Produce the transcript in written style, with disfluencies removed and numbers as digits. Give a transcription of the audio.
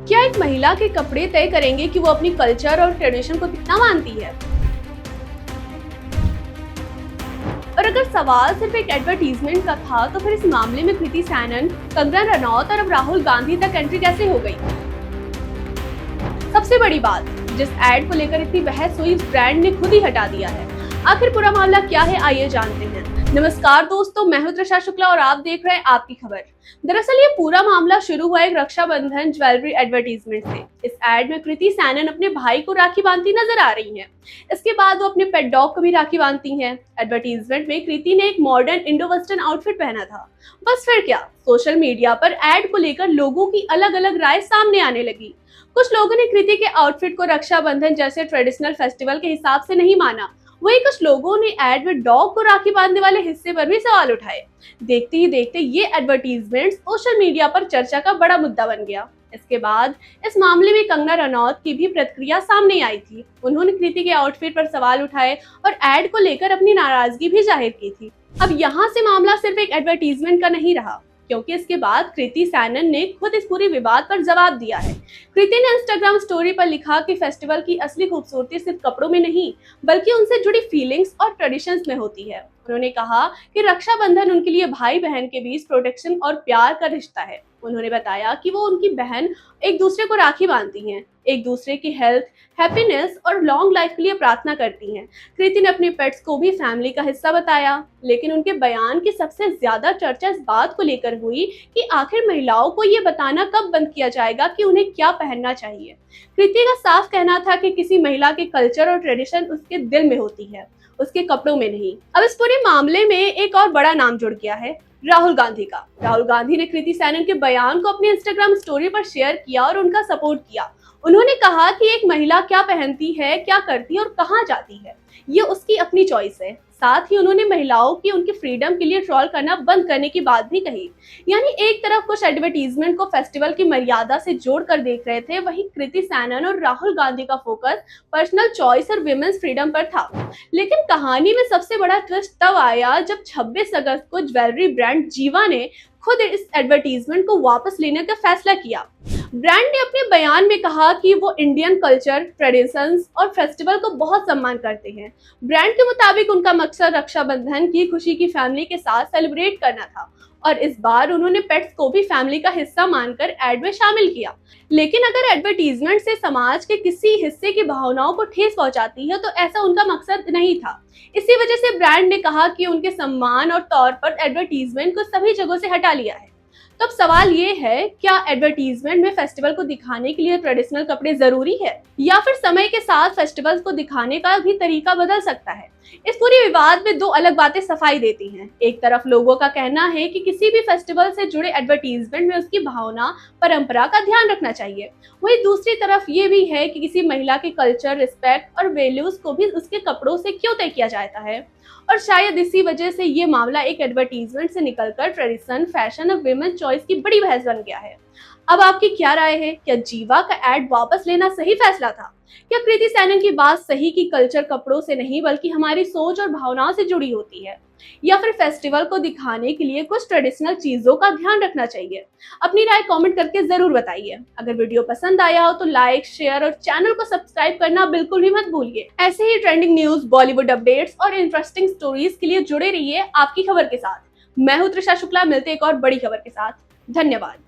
क्या एक महिला के कपड़े तय करेंगे कि वो अपनी कल्चर और ट्रेडिशन को कितना मानती है? और अगर सवाल सिर्फ एक एडवर्टीजमेंट का था, तो फिर इस मामले में कृति सैनन, कंगना रनौत और अब राहुल गांधी तक एंट्री कैसे हो गई? सबसे बड़ी बात, जिस एड को लेकर इतनी बहस हुई, उस ब्रांड ने खुद ही हटा दिया है। आखिर पूरा मामला क्या है, आइए जानते हैं। नमस्कार दोस्तों, मैं हूं तृषा शुक्ला और आप देख रहे हैं आपकी खबर। दरअसल ये पूरा मामला शुरू हुआ एक रक्षाबंधन ज्वेलरी एडवर्टीजमेंट से। इस एड में कृति सैनन अपने भाई को राखी बांधती नजर आ रही हैं। इसके बाद वो अपने पेट डॉग को भी राखी बांधती हैं। एडवर्टीजमेंट में कृति ने एक मॉडर्न इंडो वेस्टर्न आउटफिट पहना था। बस फिर क्या, सोशल मीडिया पर एड को लेकर लोगों की अलग अलग राय सामने आने लगी। कुछ लोगों ने कृति के आउटफिट को रक्षाबंधन जैसे ट्रेडिशनल फेस्टिवल के हिसाब से नहीं माना। वहीं कुछ लोगों ने एड में डॉग को राखी बांधने वाले हिस्से पर भी सवाल उठाए। देखते ही देखते ये एडवर्टीजमेंट सोशल मीडिया पर चर्चा का बड़ा मुद्दा बन गया। इसके बाद इस मामले में कंगना रनौत की भी प्रतिक्रिया सामने आई थी। उन्होंने कृति के आउटफिट पर सवाल उठाए और एड को लेकर अपनी नाराजगी भी जाहिर की थी। अब यहाँ से मामला सिर्फ एक एडवर्टीजमेंट का नहीं रहा, क्योंकि इसके बाद कृति सैनन ने खुद इस पूरी विवाद पर जवाब दिया है। कृति ने इंस्टाग्राम स्टोरी पर लिखा कि फेस्टिवल की असली खूबसूरती सिर्फ कपड़ों में नहीं, बल्कि उनसे जुड़ी फीलिंग्स और ट्रेडिशंस में होती है। उन्होंने कहा कि रक्षाबंधन उनके लिए भाई बहन के बीच प्रोटेक्शन और प्यार का रिश्ता है। उन्होंने बताया कि वो उनकी बहन एक दूसरे को राखी बांधती हैं, एक दूसरे की हेल्थ, हैप्पीनेस और लॉन्ग लाइफ के लिए प्रार्थना करती हैं। कृति ने अपने पेट्स को भी फैमिली का हिस्सा बताया, लेकिन उनके बयान की सबसे ज्यादा चर्चा इस बात को लेकर हुई कि आखिर महिलाओं को ये बताना कब बंद किया जाएगा कि उन्हें क्या पहनना चाहिए। कृति का साफ कहना था कि किसी महिला के कल्चर और ट्रेडिशन उसके दिल में होती है, उसके कपड़ों में नहीं। अब इस पूरे मामले में एक और बड़ा नाम जुड़ गया है, राहुल गांधी का। राहुल गांधी ने कृति सैनन के बयान को अपने इंस्टाग्राम स्टोरी पर शेयर किया और उनका सपोर्ट किया। उन्होंने कहा कि एक महिला क्या पहनती है, क्या करती है और कहाँ जाती है, ये उसकी अपनी चॉइस है। साथ ही उन्होंने महिलाओं की उनकी फ्रीडम के लिए ट्रोल करना बंद करने की बात भी कही। यानी एक तरफ कुछ एडवर्टीजमेंट को फेस्टिवल की मर्यादा से जोड़कर देख रहे थे, वहीं कृति सैनन और राहुल गांधी का फोकस पर्सनल चॉइस और विमेंस फ्रीडम पर था। लेकिन कहानी में सबसे बड़ा ट्विस्ट तब आया जब 26 अगस्त को ज्वेलरी ब्रांड जीवा ने खुद इस एडवर्टीजमेंट को वापस लेने का फैसला किया। ब्रांड ने अपने बयान में कहा कि वो इंडियन कल्चर, ट्रेडिशंस और फेस्टिवल को बहुत सम्मान करते हैं। ब्रांड के मुताबिक उनका मकसद रक्षाबंधन की खुशी की फैमिली के साथ सेलिब्रेट करना था और इस बार उन्होंने पेट्स को भी फैमिली का हिस्सा मानकर एड में शामिल किया। लेकिन अगर एडवर्टीजमेंट से समाज के किसी हिस्से की भावनाओं को ठेस पहुंचाती है, तो ऐसा उनका मकसद नहीं था। इसी वजह से ब्रांड ने कहा कि उनके सम्मान और तौर पर एडवर्टीजमेंट को सभी जगहों से हटा लिया है। तो अब सवाल ये है, क्या एडवर्टीजमेंट में फेस्टिवल को दिखाने के लिए ट्रेडिशनल कपड़े जरूरी है, या फिर समय के साथ फेस्टिवल्स को दिखाने का भी तरीका बदल सकता है? इस पूरे विवाद में दो अलग बातें सफाई देती हैं। एक तरफ लोगों का कहना है कि किसी भी फेस्टिवल से जुड़े एडवर्टीजमेंट में उसकी भावना, परंपरा का ध्यान रखना चाहिए। वहीं दूसरी तरफ ये भी है कि किसी महिला के कल्चर, रिस्पेक्ट और वैल्यूज को भी उसके कपड़ों से क्यों तय किया जाता है। और शायद इसी वजह से ये मामला एक एडवर्टीजमेंट से निकलकर ट्रेडिशन, फैशन और विमेन चॉइस की बड़ी बहस बन गया है। अब आपकी क्या राय है? क्या जीवा का एड वापस लेना सही फैसला था? क्या कृति सैनन की बात सही कि कल्चर कपड़ों से नहीं बल्कि हमारी सोच और भावनाओं से जुड़ी होती है, या फिर फेस्टिवल को दिखाने के लिए कुछ ट्रेडिशनल चीजों का ध्यान रखना चाहिए? अपनी राय कमेंट करके जरूर बताइए। अगर वीडियो पसंद आया हो तो लाइक, शेयर और चैनल को सब्सक्राइब करना बिल्कुल भी मत भूलिए। ऐसे ही ट्रेंडिंग न्यूज, बॉलीवुड अपडेट्स और इंटरेस्टिंग स्टोरीज के लिए जुड़े रहिए आपकी खबर के साथ। मैं हूं तृषा शुक्ला, मिलते एक और बड़ी खबर के साथ। धन्यवाद।